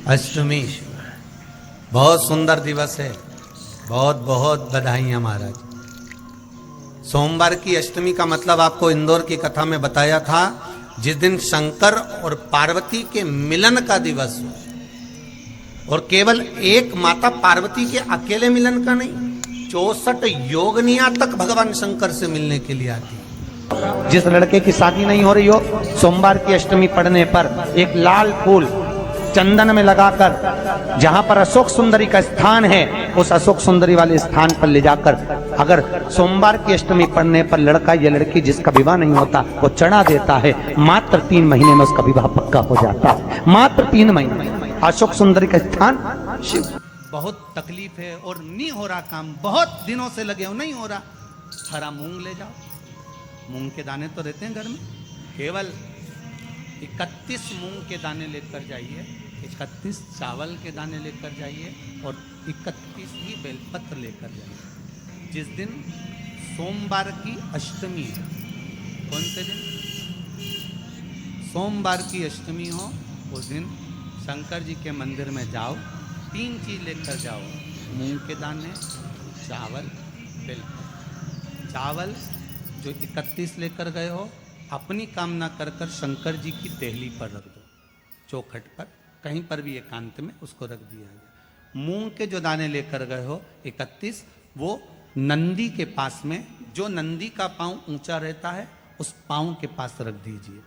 अष्टमी बहुत सुंदर दिवस है। बहुत बहुत बधाइयाँ महाराज। सोमवार की अष्टमी का मतलब आपको इंदौर की कथा में बताया था, जिस दिन शंकर और पार्वती के मिलन का दिवस हो। और केवल एक माता पार्वती के अकेले मिलन का नहीं, 64 योगनिया तक भगवान शंकर से मिलने के लिए आती है। जिस लड़के की शादी नहीं हो रही हो, सोमवार की अष्टमी पड़ने पर एक लाल फूल चंदन में लगाकर, जहां पर अशोक सुंदरी का स्थान है, उस अशोक सुंदरी वाले स्थान पर ले जाकर, अगर सोमवार की अष्टमी पड़ने पर लड़का या लड़की जिसका विवाह नहीं होता वो चढ़ा देता है, मात्र 3 महीने में उसका विवाह पक्का हो जाता है। मात्र 3 महीने। अशोक सुंदरी का स्थान शिव। बहुत तकलीफ है और नहीं हो रहा काम, बहुत दिनों से लगे हो, नहीं हो रहा। हरा मूंग ले जाओ, मूंग के दाने तो रहते हैं घर में, केवल 31 मूंग के दाने लेकर जाइए, 31 चावल के दाने लेकर जाइए और 31 ही बेलपत्र लेकर जाइए। जिस दिन सोमवार की अष्टमी है, कौन से दिन सोमवार की अष्टमी हो, उस दिन शंकर जी के मंदिर में जाओ, 3 चीज लेकर जाओ, मूंग के दाने, चावल, बेलपत्र। चावल जो 31 लेकर गए हो, अपनी कामना कर कर शंकर जी की देहली पर रख दो, चौखट पर, कहीं पर भी एकांत में उसको रख दिया गया। मूंग के जो दाने लेकर गए हो 31, वो नंदी के पास में, जो नंदी का पांव ऊंचा रहता है उस पांव के पास रख दीजिए।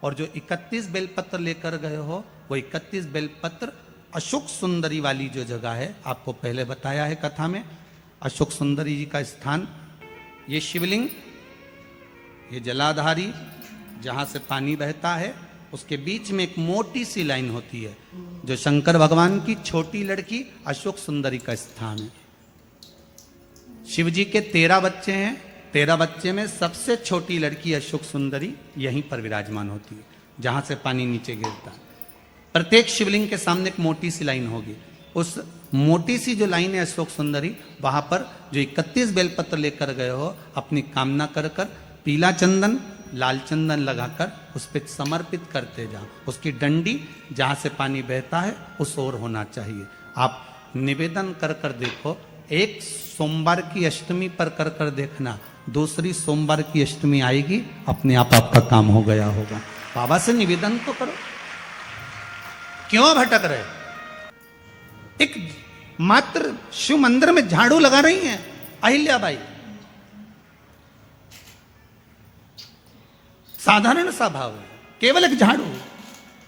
और जो 31 बेलपत्र लेकर गए हो, वो 31 बेलपत्र अशोक सुंदरी वाली जो जगह है, आपको पहले बताया है कथा में, अशोक सुंदरी जी का स्थान, ये शिवलिंग, ये जलाधारी जहाँ से पानी बहता है, उसके बीच में एक मोटी सी लाइन होती है, जो शंकर भगवान की छोटी लड़की अशोक सुंदरी का स्थान है। शिव जी के 13 बच्चे हैं, 13 बच्चे में सबसे छोटी लड़की अशोक सुंदरी यहीं पर विराजमान होती है, जहाँ से पानी नीचे गिरता है। प्रत्येक शिवलिंग के सामने एक मोटी सी लाइन होगी, उस मोटी सी जो लाइन है अशोक सुंदरी, वहाँ पर जो 31 बेलपत्र लेकर गए हो, अपनी कामना कर कर पीला चंदन, लाल चंदन लगाकर उस पर समर्पित करते जाओ। उसकी डंडी जहाँ से पानी बहता है उस ओर होना चाहिए। आप निवेदन कर कर देखो, एक सोमवार की अष्टमी पर कर कर देखना, दूसरी सोमवार की अष्टमी आएगी, अपने आप आपका काम हो गया होगा। बाबा से निवेदन तो करो, क्यों भटक रहे? एक मात्र शिव मंदिर में झाड़ू लगा रही हैं अहिल्याबाई, साधारण सा भाव है, केवल एक झाड़ू।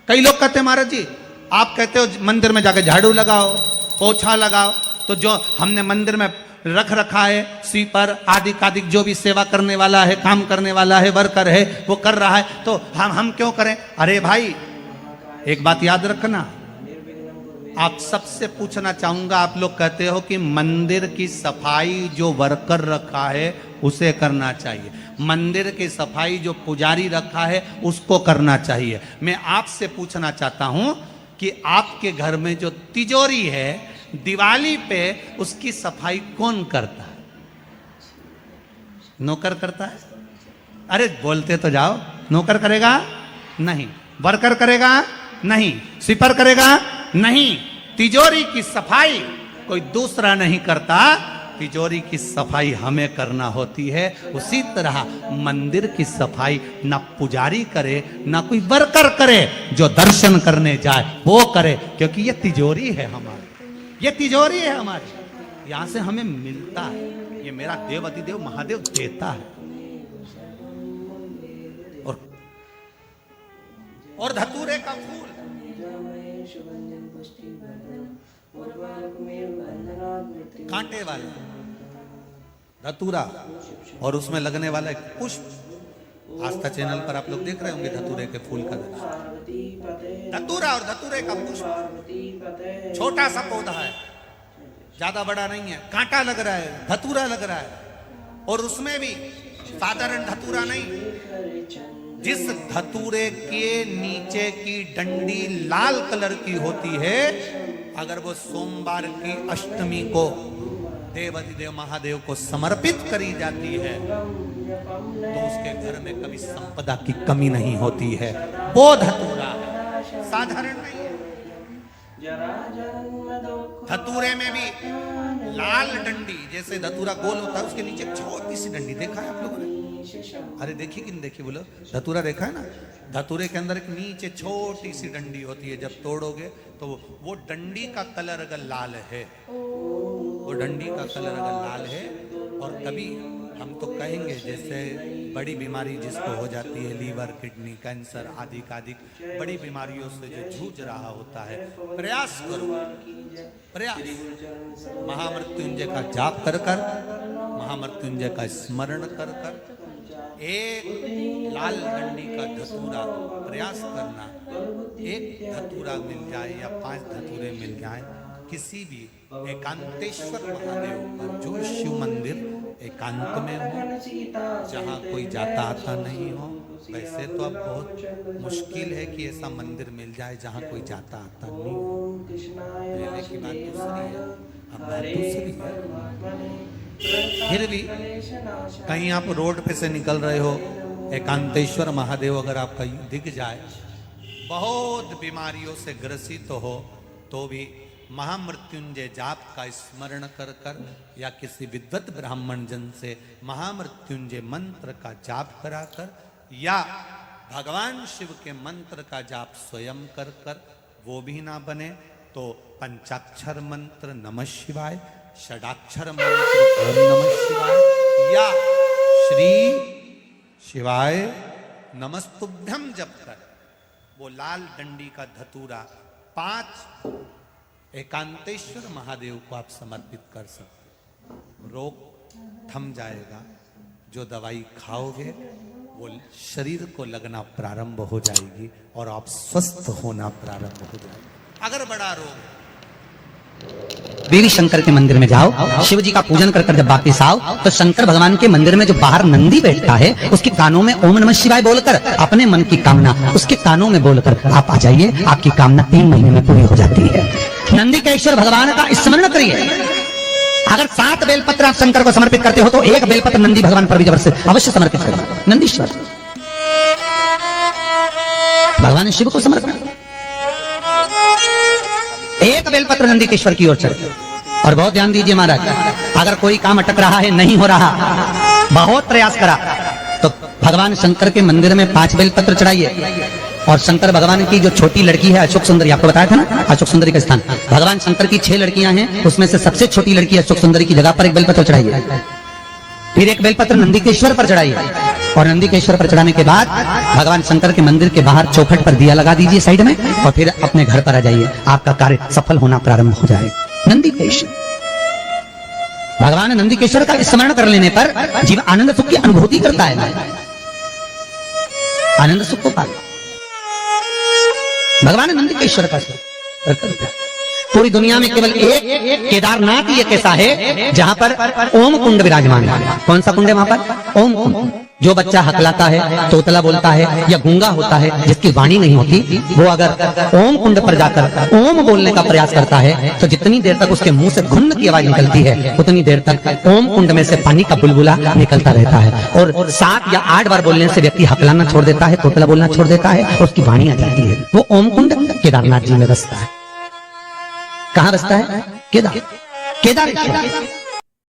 कई लोग कहते हैं महाराज जी, आप कहते हो मंदिर में जाकर झाड़ू लगाओ, पोछा लगाओ, तो जो हमने मंदिर में रख रखा है, स्वीपर आदि आदि जो भी सेवा करने वाला है, काम करने वाला है, वर्कर है, वो कर रहा है, तो हम क्यों करें? अरे भाई, एक बात याद रखना, आप सबसे पूछना चाहूंगा, आप लोग कहते हो कि मंदिर की सफाई जो वर्कर रखा है उसे करना चाहिए, मंदिर की सफाई जो पुजारी रखा है उसको करना चाहिए। मैं आपसे पूछना चाहता हूं कि आपके घर में जो तिजोरी है, दिवाली पे उसकी सफाई कौन करता है? नौकर करता है? अरे बोलते तो जाओ। नौकर करेगा? नहीं। वर्कर करेगा? नहीं। स्वीपर करेगा? नहीं। तिजोरी की सफाई कोई दूसरा नहीं करता, तिजोरी की सफाई हमें करना होती है। उसी तरह मंदिर की सफाई ना पुजारी करे, ना कोई वर्कर करे, जो दर्शन करने जाए वो करे, क्योंकि ये तिजोरी है हमारी, ये तिजोरी है हमारी, यहां से हमें मिलता है, ये मेरा देव अधिदेव महादेव देता है। और धतूरे का फूल, कांटे वाला धतूरा, और उसमें लगने वाला एक पुष्प। आस्था चैनल पर आप लोग देख रहे होंगे धतूरे के फूल का दृश्य। धतूरा और धतूरे का पुष्प, छोटा सा पौधा है, ज्यादा बड़ा नहीं है, कांटा लग रहा है, धतूरा लग रहा है, और उसमें भी साधारण धतूरा नहीं, जिस धतूरे के नीचे की डंडी लाल कलर की होती है, अगर वो सोमवार की अष्टमी को देव अधिदेव महादेव को समर्पित करी जाती है, तो उसके घर में कभी संपदा की कमी नहीं होती है। वो धतूरा है, साधारण नहीं है। धतूरे में भी लाल डंडी, जैसे धतूरा गोल होता है उसके नीचे छोटी सी डंडी, देखा है आप लोगों ने? अरे देखी कि नहीं देखी बोलो? धतूरा देखा है ना? धतूरे के अंदर एक नीचे छोटी सी डंडी होती है, जब तोड़ोगे तो वो डंडी का कलर अगर लाल है, वो डंडी का कलर अगर लाल है, और कभी हम तो कहेंगे जैसे बड़ी बीमारी जिसको हो जाती है, लीवर, किडनी, कैंसर आदि बड़ी बीमारियों से जो जूझ रहा होता है, प्रयास करो, प्रयास महामृत्युंजय का जाप कर कर, महामृत्युंजय का स्मरण कर कर, एक लाल डंडी का धतूरा प्रयास करना, एक धतूरा मिल जाए या 5 धतूरे मिल जाए किसी भी एकांतेश्वर महादेव का, जो शिव मंदिर एकांत में हो, जहाँ कोई जाता आता नहीं हो। वैसे तो अब बहुत मुश्किल है कि ऐसा मंदिर मिल जाए जहाँ कोई जाता आता नहीं हो, पहले की बात दूसरी है, अब बात दूसरी है। फिर भी कहीं आप रोड पे से निकल रहे हो, एकांतेश्वर महादेव अगर आपका दिख जाए, बहुत बीमारियों से ग्रसित हो, तो भी महामृत्युंजय जाप का स्मरण कर कर या किसी विद्वत ब्राह्मण जन से महामृत्युंजय मंत्र का जाप करा कर, या भगवान शिव के मंत्र का जाप स्वयं कर कर, वो भी ना बने तो पंचाक्षर मंत्र नमः शिवाय, षडाक्षर मंत्र ओम नमः शिवाय, या श्री शिवाय नमस्तुभ्यम जप कर वो लाल डंडी का धतूरा 5 एकांतेश्वर महादेव को आप समर्पित कर सकते। रोग थम जाएगा, जो दवाई खाओगे वो शरीर को लगना प्रारंभ हो जाएगी और आप स्वस्थ होना प्रारंभ हो जाएगा। अगर बड़ा रोग, देवी शंकर के मंदिर में जाओ, शिव जी का पूजन कर कर जब वापिस आओ, तो शंकर भगवान के मंदिर में जो बाहर नंदी बैठता है, उसके कानों में ओम नमः शिवाय बोलकर अपने मन की कामना उसके कानों में बोलकर आप आ जाइए, आपकी कामना 3 महीने में पूरी हो जाती है। नंदी के ईश्वर भगवान का स्मरण करिए। अगर 7 बेलपत्र आप शंकर को समर्पित करते हो, तो 1 बेलपत्र नंदी भगवान पर भी अवश्य समर्पित करिए। नंदीश्वर भगवान शिव को समर्पित, 1 बेलपत्र नंदीकेश्वर की ओर चढ़े। और बहुत ध्यान दीजिए महाराज, अगर कोई काम अटक रहा है, नहीं हो रहा, बहुत प्रयास करा, तो भगवान शंकर के मंदिर में 5 बेलपत्र चढ़ाइए। और शंकर भगवान की जो छोटी लड़की है अशोक सुंदरी, आपको बताया था ना अशोक सुंदरी का स्थान, भगवान शंकर की 6 लड़कियां हैं, उसमें से सबसे छोटी लड़की अशोक सुंदरी की जगह पर 1 बेलपत्र चढ़ाइए। फिर 1 बेलपत्र नंदीकेश्वर पर चढ़ाइए, और नंदीकेश्वर पर चढ़ाने के बाद भगवान शंकर के मंदिर के बाहर चौखट पर दिया लगा दीजिए साइड में, और फिर अपने घर पर आ जाइए, आपका कार्य सफल होना प्रारंभ हो जाएगा। नंदीकेश्वर भगवान नंदीकेश्वर का स्मरण कर लेने पर जीव आनंद सुख की अनुभूति करता है, आनंद सुख को पाता। भगवान नंदीकेश्वर का पूरी दुनिया में केवल एक केदारनाथ ही एक ऐसा है जहां पर ओम कुंड विराजमान है। कौन सा कुंड है वहां पर? ओम कुंड। जो बच्चा हकलाता है, तोतला बोलता है या गूंगा होता है, जिसकी वाणी नहीं होती, वो अगर ओम कुंड पर जाकर ओम बोलने का प्रयास करता है, तो जितनी देर तक उसके मुंह से घुन्न की आवाज निकलती है, उतनी देर तक ओम कुंड में से पानी का बुलबुला निकलता रहता है। और 7 या 8 बार बोलने से व्यक्ति हकलाना छोड़ देता है, तोतला बोलना छोड़ देता है, और उसकी वाणी आ जाती है। वो ओम कुंड केदारनाथ जी में बसता है। कहाँ बसता है? केदारेश्वर।